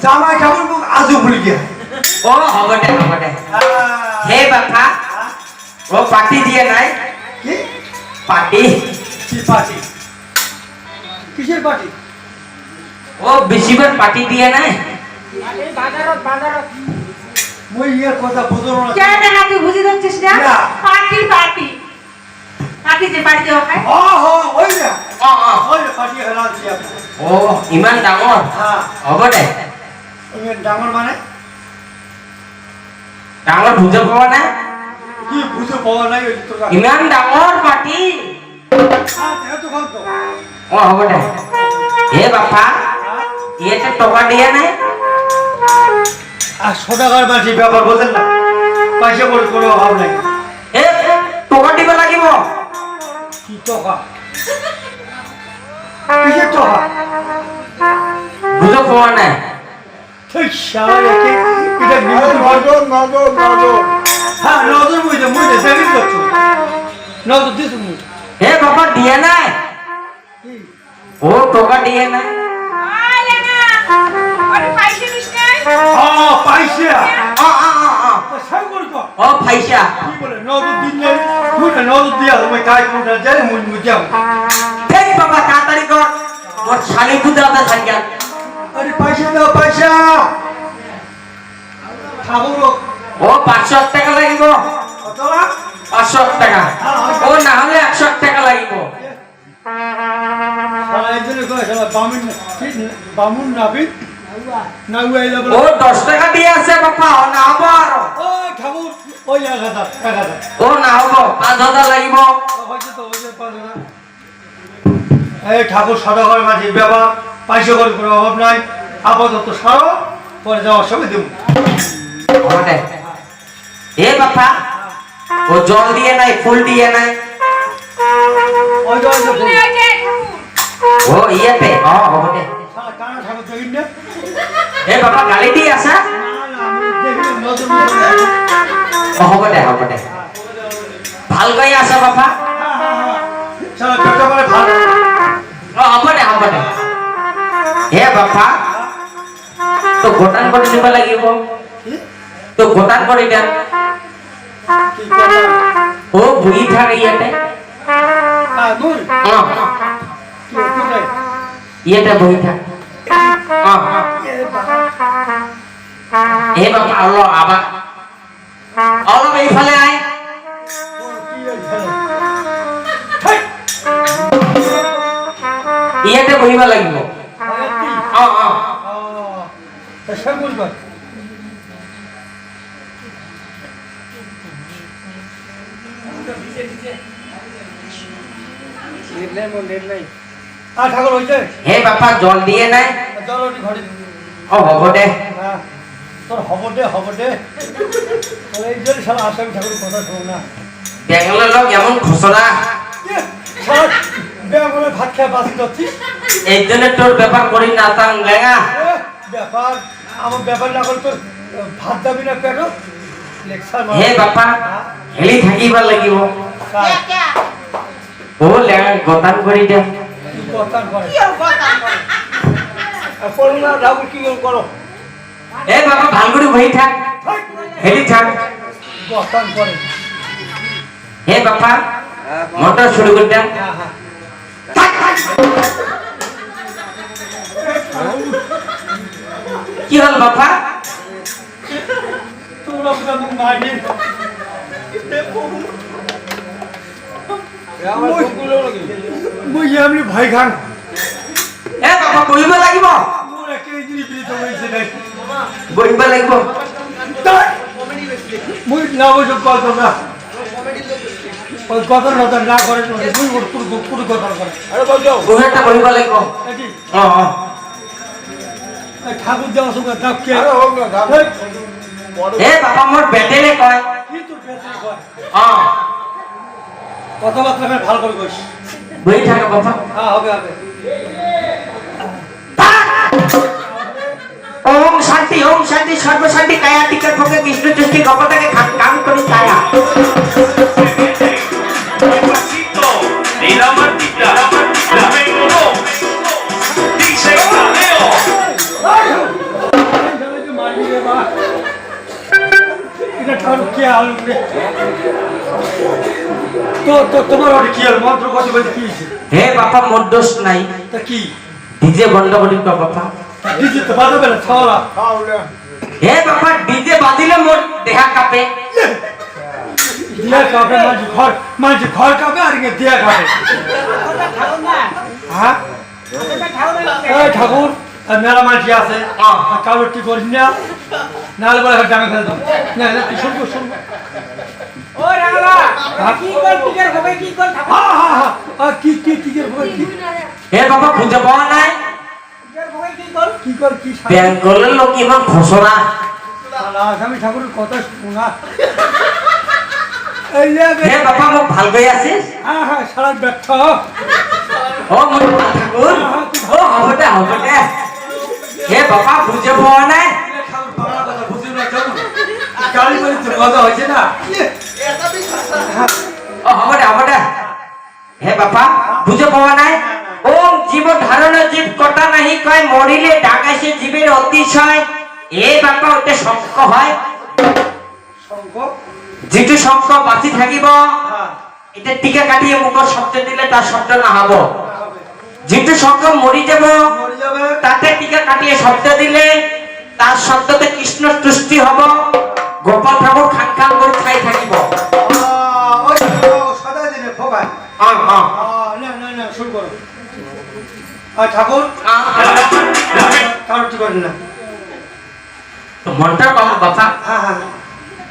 জামাই ঠাকুর মুখ আজও ভুলে গিয়া ও হবে দে হে বাপা ও পার্টি দিয়ে নাই কি পার্টি কি পার্টি কিসের পার্টি ও বেশিবার পার্টি দিয়ে নাই বাজারত মই ইয়ার কথা বুঝো না কেন না তুই বুঝি যাচ্ছিস না না। পার্টি যে পার্টি হয় ও হো ওই না অ ওই পার্টি হেলা দিয়া ও ইমান ডাঙৰ হ্যাঁ হ'ব দে ওই ডাঙর মানে ডাঙৰ বুঝে পাবা না কি বুঝো পাওয়া নাই ওই তো ইমান ডাঙৰ পার্টি হ্যাঁ তো খাও তো ও হ'ব দে হে বাপা এটা টকা দিয়ে নাই আর সদাগর মাঝে ব্যাপার বলেন না পয়সা করে কোনো অভাব নাই এ টকা দিব লাগিব কি টাকা কিসের টাকা বুঝে পাওয়া নাই ঠিক শালা এটা নজর হ্যাঁ নজর মুই দেখি করছো নজর দিছ মুই হে বাবা দিয়ে নাই ও টকা দিয়ে নাই আলে না আরে পয়সা নিস না পয়সা সব করতো ও ফাইসা কি বলে নজর দিন নাই মুই নজর দিয়া তুমি কাজ করতে যাই মুই যাও ঠিক বাবা তাড়াতাড়ি কর মোর শালি কুদরাতে থাকি আরে পয়সা দাও পয়সা ঠাকুর ও 500 টাকা লাগিব কতলা 500 টাকা ও না হলে 100 টাকা লাগিব শালা এজন্য কয় শালা বামুন নাবিদ না উইলা বলে ও 10 টাকা দিয়ে আছে বাবা ও না হবো আর ও ঠাকুর ওই 1000 ও না হবো 5000 লাগিব হয়তো তো ওই 5000 এই ঠাকুর সদাগর মাঝে বাবা পয়সা করে কোনো অভাব নাই আপাতত সারো পরে যাওয়ার সময় দেব ওরে এ বাবা ও জল দিয়ে নাই ফুল দিয়ে নাই ওই যাওয়ার তুই সময় আগে ও ইয়েতে ও হবে শালা কানা ঠাকুর দেখিন না এ বাবা গালি দিয়ে আসা না আমি দেখিলে নজর ও হবে ভাল কই আসা বাবা শালা পেটটা বলে ভালো ও হবে হে বাবা তো গোটান করে দিব লাগিব তো গোটান করে দেন কি কথা ও বুই থাকে ইয়াতে মুই ও কি কোথায় ইয়াতে বুই থাকে ও হে বাবা আলো আবার আলো এইফালে আয় কি হইছে হেই ইয়াতে বহিবা লাগিব ও সব বলবা ঠাকুর হইছে হে বাবা জল দিয়ে নাই চলো ঘরে ও হব দে তোর হব দে তোর এই জন্য শালা আসামি ঠাকুর কথা শোনো না বেঙ্গলের লোক এমন খসড়া বেঙ্গলে ভাত খেয়ে বাসি যাচ্ছিস এই জন্য তোর ব্যাপার করি না তাং লেগা ব্যাপার আমার ব্যাপার না করে তোর ভাত যাবি না কেন লেকচার হে বাপা হেলি থাকিবার লাগিব ও লেগা গতান করি দে কথা করে কি কথা আর করো না ঠাকুর কি করো এ বাবা ভাল করে বহি থাক হেলি থাক কথা করে হে বাপা মোটর শুরু করে দে কি হল বাপা তোমরা মারি মুই এমনি ভাই খান এ বাবা বহিব লাগিব মোর একটা ইঞ্জিনি বিরিত হয়েছে নাই বহিব লাগিব মুই না বুঝো কথা না ওই কথা না করে মুই ওর পুরো কথা করে আরে বলছো বহিটা বহিব লাগিব এটি ও ঠাকুর দেওয়া সঙ্গে দাব কে এ বাবা মোর বেটেলে কয় কি তোর পেছনে কয় ও কথাবার্তা ভালো করে কইস বহি থাক বাবা হ্যাঁ হবে ओम शांति सर्व शांति काया टिकट भोगे विष्णु दृष्टि गपता के काम करी काया এটা ঠাকুর কি আলু রে তো তোমার ওটা কি হলো মন্ত্র কত বলতে কি হয়েছে? হে বাপা মোর দোষ নাই, তা কি ডিজে বন্ধ করি তো বাপা। ডিজে তো বাজাবে না ছাওলা হে বাপা ডিজে বাজিলে মোর দেহা কাঁপে। দিয়া কাপে মাঝে ঘর কাপে আর ইয়ে দিয়া কাপে। হ্যাঁ এই ঠাকুর মেলা মাঝি আছে কাপড় কি করিস না নাহলে বলে ডাঙে ফেলে দেবো না না তুই শুনবো শুনবো কি কি কি কি হে বাবা বুঝে পাওয়া নাই, কি কর কি বেঙ্গলের লোক ইমান ঘোষণা। আসামি ঠাকুরের কথা শোনা এই যে হে বাবা মোক ভাল গৈ আছিস? হ্যাঁ হ্যাঁ সারা ব্যর্থ ও মোৰ ভাল ঠাকুর, ও হ'ব দে হ'ব দে। হে বাবা বুঝে পাওয়া নাই, গাড়ি করে মজা হয়েছে না ও হ'ব দে হ'ব দে। হে বাবা বুঝে পাওয়া নাই, ওম জীব ধারণ জীব কটা নাহি কয় মরিলে ডাকাইছে জীবের অতিশয়। এ বাবা ওতে শঙ্ক হয়, শঙ্খ যিটো শঙ্ক বাঁচি থাকিব এটা টিকা কাটিয়ে মুখৰ শব্দ দিলে তাৰ শব্দ নহব। যিটো শঙ্ক মৰি যাব মরে যাবে তাতে টিকা কাটিয়ে শব্দ দিলে তার শব্দতে কৃষ্ণ তুষ্টি হব, গোপাল ঠাকুর খান খান করে খাই থাকিব। ওই সদা দিনে ফোকায় না না না শুরু করো ঠাকুর কারো ঠিক করেন না মন্ত্র কম বাপা। হ্যাঁ হ্যাঁ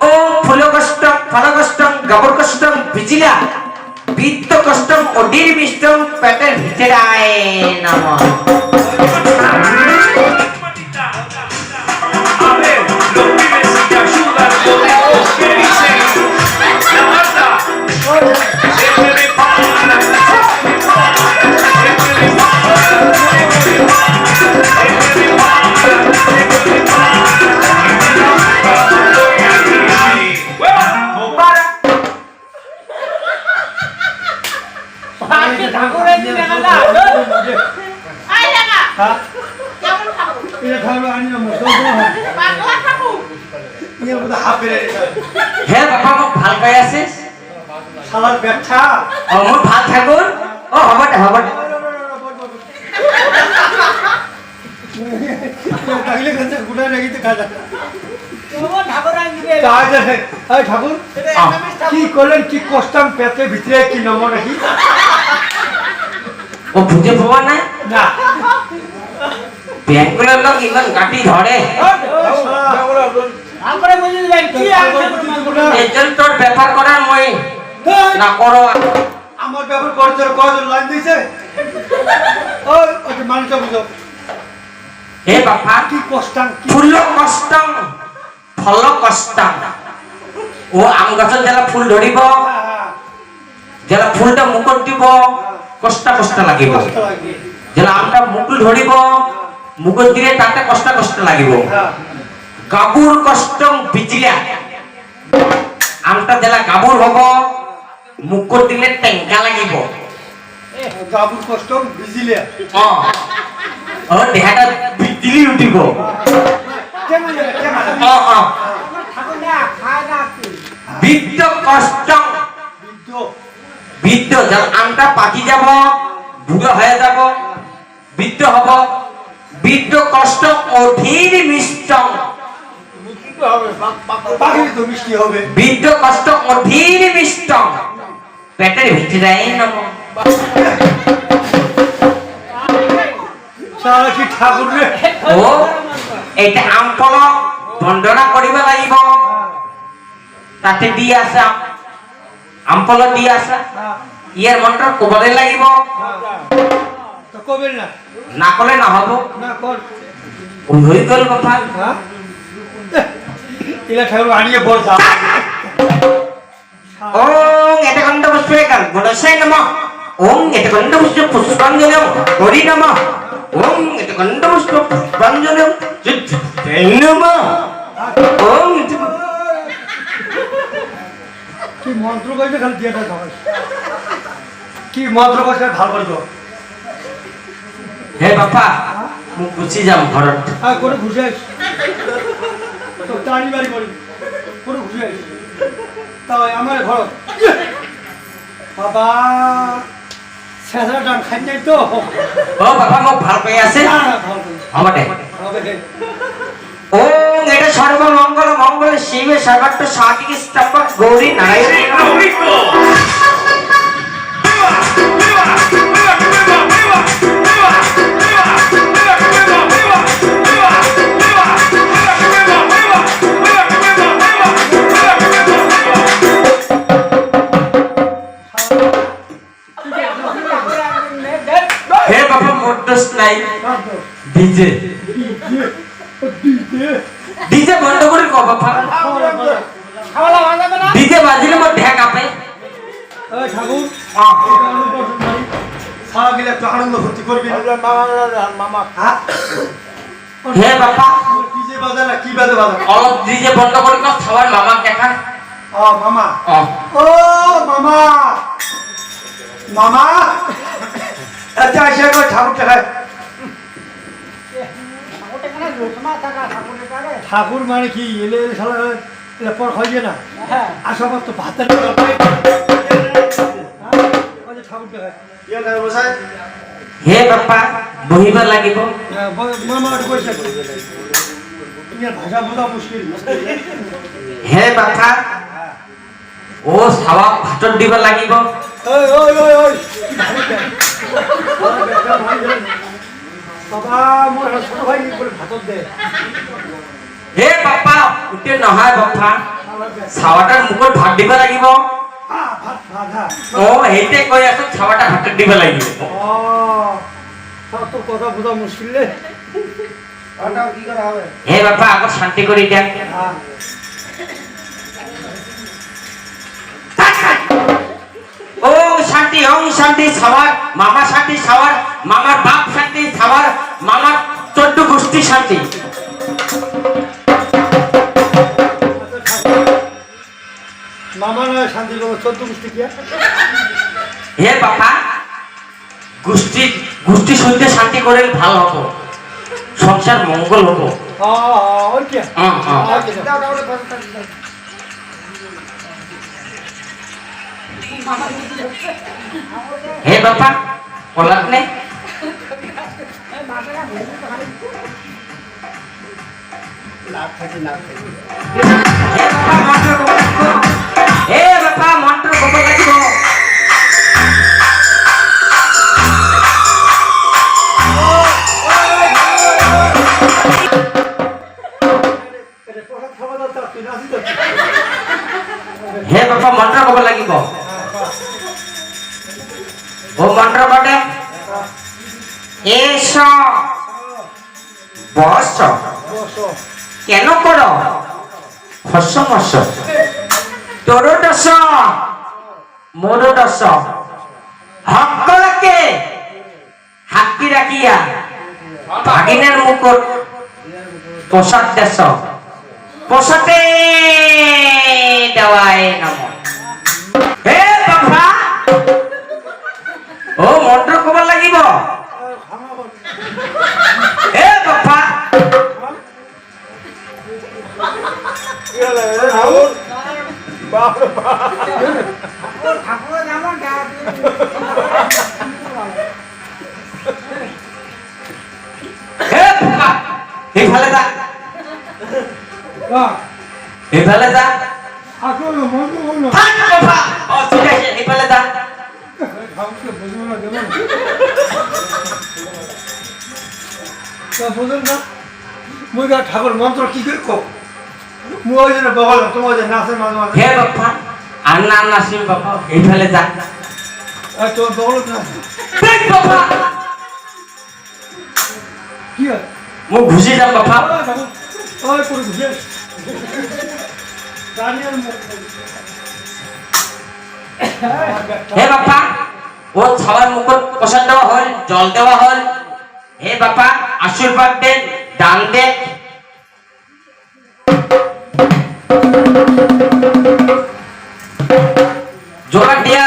ও ফুল কষ্টম ফল কষ্টম গবর কষ্টম বিজিলা বিত্ত কষ্টম অডির মিষ্টম পেটের ভিতরায় নম। আই লাগা হ্যাঁ কেমন ঠাকুর এটা ঠাকুর আনি না মতো পাগলা ঠাকুর এর মধ্যে হাফ বেড়ে হে বাপা মোক ভাল পাই আছিস? সালার ব্যবসা ও মোৰ ভাল ঠাকুর, ও হ'ব দে হ'ব দে। তাহলে কাছে গুড়ায় রেখে খাজা ঠাকুর কি করলেন কি কষ্টাম পেতে ভিতরে কি নম্বর নাকি ও বুঝে পাওয়া নাই, না বেঙ্গলের লোক ইমান গাটি ধরে। এজন তোর ব্যাপার করার মই না করো। আমার ব্যাপার করতে কয়জন লাইন দিয়েছে ওই ওই মানুষটা বুঝো হে বাপা কি কষ্টাম কি ফুল কষ্টম ফল কষ্টম। ও আম গাছত যেলা ফুল ধরিব যেলা ফুলটা মুকুট দিব কষ্ট কষ্ট লাগিব, কষ্ট লাগে যেলা আমটা মুকুল ধরিব মুকুট দিলে তাতে কষ্ট কষ্ট লাগিব। গাবুর কষ্টম বিজিলা আমটা যেলা গাবুর হব মুকুট দিলে টেঙ্কা লাগিব। গাবুর কষ্টম ভিজিলে ও ও দেহাটা বিজলি উঠিব। কেমন লাগে কেমন ও ও বিদ্য কষ্টম বিদ্য বৃদ্ধ যেন আমটা পাকি যাব বুড়ো হয়ে যাব বৃদ্ধ হব। বৃদ্ধ কষ্ট অধীর মিষ্ট, পাখির তো মিষ্টি হবে বৃদ্ধ কষ্ট অধীর মিষ্ট পেটের ভিতরে নম। সারা কি ঠাকুর রে ও এটা আম ফল বন্দনা করিব লাগিব, তাতে দি আছে আম ফল দি আছে ইয়ার মন্ত্র কবলে লাগিব, তো কবেন না না কলে নহব। না কর ওই হয়ে গেল কথা। হ্যাঁ এলা ঠাকুর আনিয়ে বলছা ওং এটা গন্ধ পুষ্পে গান গুণসাই নমঃ। ওং এটা গন্ধ পুষ্প পুষ্পাঞ্জলিম হরি নমঃ। ওং এটা গন্ধ পুষ্প পুষ্পাঞ্জলিম জয় নমঃ। ওং কি মন্ত্র কইতে খালি দিয়াটা খাওয়াই কি মন্ত্র কইতে ভাল করে দাও হে বাপা মুখ গুছি যাম ঘৰত। হ্যাঁ করে ঘুষে আইস তো টানি বাড়ি করি করে ঘুষে আইস তাও আমার ঘর বাবা শেষা ডান খাই নাই তো ও বাবা মোক ভাল পাই আছে হ'ব দে ওম এটা সর্বমঙ্গল মঙ্গল শিবে সর্বত্র সাধিকে স্তম্ভ গৌরী নারায়ণী হে বাবা মোটরস নাই ডিজে ডিজে বন্ধ করে কো বাবা ডিজে বাজিলে মোর ঢেক আপে ঠাকুর সারা গেলে একটু আনন্দ ফুর্তি করবি মামা হে বাবা ডিজে বাজে না কি বাজে বাজে অলপ ডিজে বন্ধ করে কো খাবার মামা দেখা ও মামা ও ও মামা মামা আচ্ছা এসে একবার ঠাকুরটা খায় ঠাকুর মানে কি এলে এলে সালা এলে পর খাইয়ে না আসা তো ভাতের ঠাকুরটা খায় হে বাবা বহিবা লাগিব মামা কইছে ইয়ার ভাষা বোঝা মুশকিল হে বাবা ও সাবা ভাতত দিব লাগিব ওই ওই ওই ওই বাবা মোর ছোট ভাই করে ভাতত দে হে বাবা উঠে নহয় বাবা সাৱাটাৰ মুখত ভাত দিব লাগিব ভাত ভাজা ও হেইতে কৈ আছো সাৱাটা ভাতত দিব লাগিব ও সব তো কথা বোঝা মুশকিল রে আটা কি করা হবে হে বাবা আগত শান্তি কৰি দিয়া ও শান্তি ওম শান্তি সাৱাৰ মামা শান্তি সাৱাৰ মামার বাপ শান্তি সাৱাৰ মামার 14 গোষ্ঠী শান্তি মামা না শান্তি করো 14 গোষ্ঠী কি হে বাবা গোষ্ঠী গোষ্ঠী সত্যি শান্তি করে ভাল হব সংসার মঙ্গল হব ওই কি হে বাবা কলাক নে হে বাবা মন্ত্র কব লাগিব হে বাবা মন্ত্র কব লাগিব ও মন্ত্র বটে এস বস কেন কর হস মস তোর দশ মোর দশ সকলকে হাকি রাখিয়া ভাগিনের মুকুট প্রসাদ দেশ প্রসাদে দেওয়ায় নম হে বাবা ও মন্ত্র কব লাগিব হে বাবা হে বাবা এইফালে যা এইফালে যা আসলে মন তো বললো থাক বাবা ও ঠিক আছে এইফালে যা ঠাকুরকে বুঝবো না দেবো বুঝুন না মুই ঠাকুর মন্ত্র কি করে কো মুই ওই জন্য বগল তোমার যে নাচে মাঝে মাঝে হে বাবা আন্না আন্না শিব বাবা এইফালে যা তোর বগল না দেখ বাবা কি হয় মু ঘুষি যাম বাবা ওই করে ঘুরে দাঁড়িয়ে হে বাবা ও ছাওয়ার মুকুট প্রসাদ দেওয়া হল জল দেওয়া হল হে বাবা আশীর্বাদ দেন দান দেন জোড়া দিয়া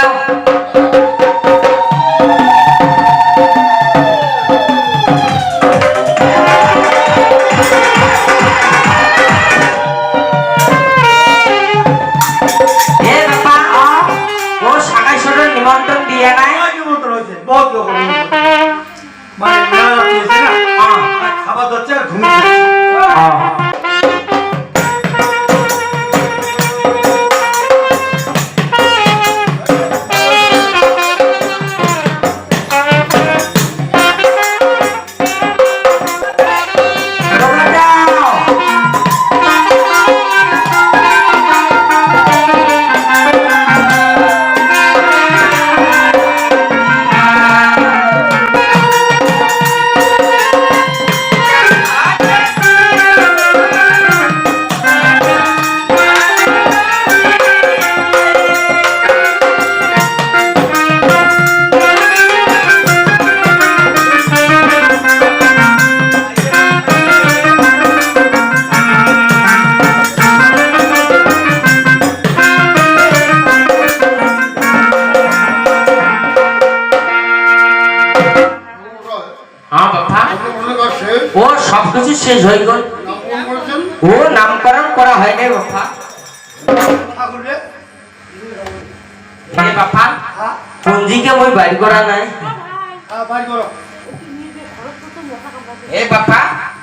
হে তোমরা যাও। হ্যাঁ বাবা, ও সবকিছু শেষ হয়ে গেল। ও নামকরণ করা হয়নি বাবা। ঠাকুর রে হ্যাঁ বাবা, হ্যাঁ পঞ্জিকে মই বাইর করা নাই। হ্যাঁ বাড়ি করো এ বাবা,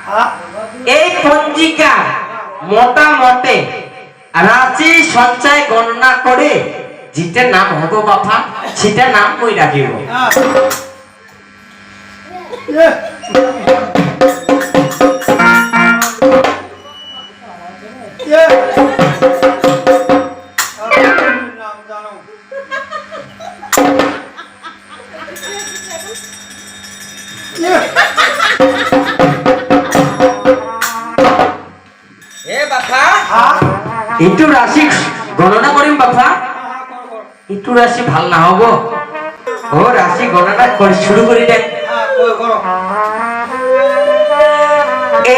হ্যাঁ এই পঞ্জিকা মোটামুটি রাশি সঞ্চয় গণনা করে যেটা নাম হবো বাবা, সেটা নাম কই রাখিব। হ্যাঁ নাম জানো এ বাবা, হ্যাঁ একটু রাশি গণনা করিম বাবা। করো করো একটু রাশি ভাল না হবো। ও রাশি গণনা করে শুরু করি দেখ। হ্যাঁ করো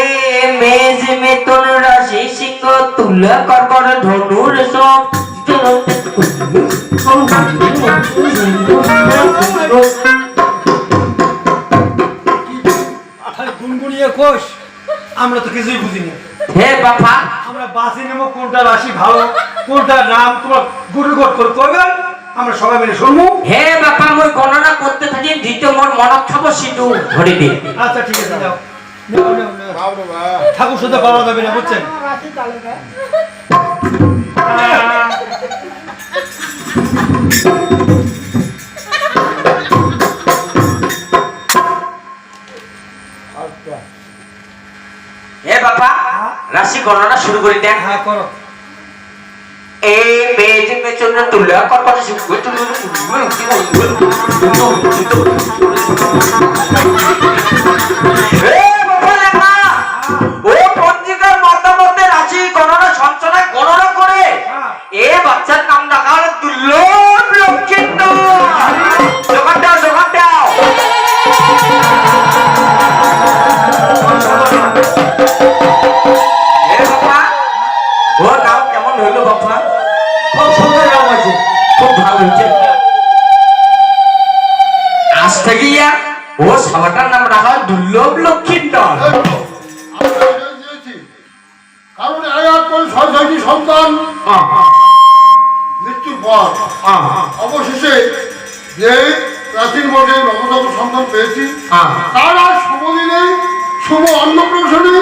এ মেজ মেতন রাশি সিংহ তুলা কর্কট ধনু রেশম গুনগুনিয়ে কোষ আমরা তো কিছুই বুঝিনি হে বাবা, আমরা বাসি নেবো কোনটা রাশি ভালো কোনটা নাম তোমার গুরু গট করে করবেন আমরা সবাই মিলে শুনবো হে বাবা, মই গণনা করতে থাকি দ্বিতীয় মোর মনত খাব সিটু ধরে দি। আচ্ছা ঠিক আছে যাও ঠাকুর সাথে পাওয়া যাবে না বুঝছেন হে বাবা, রাশি গণনা শুরু করি দেখ। হ্যাঁ করো এই মেজ মেতন তুলা কর্কট সিংহ এ বাবা লেখা, ও পঞ্জিকার মতামতে রাশি গণনা সঞ্চনা গণনা করে এ বাচ্চার নাম রাখা হলো দুর্লভ লক্ষ্মীন্দর। জোগাড় দাও, জোগাড় দাও। এ বাবা, ওর নাম কেমন হইলো বাবা? খুব সুন্দর নাম আছে খুব ভালো হয়েছে। আজ থেকে ইয়া ও সবাটার নাম রাখা হয় দুর্লভ লক্ষ্মীন্দর। কারণ এক করে ছয় ছয়টি সন্তান মৃত্যুর পর অবশেষে যে প্রাচীন বর্গে নবজাত সন্তান পেয়েছি তারা শুভ দিনে শুভ অন্নপ্রাশনে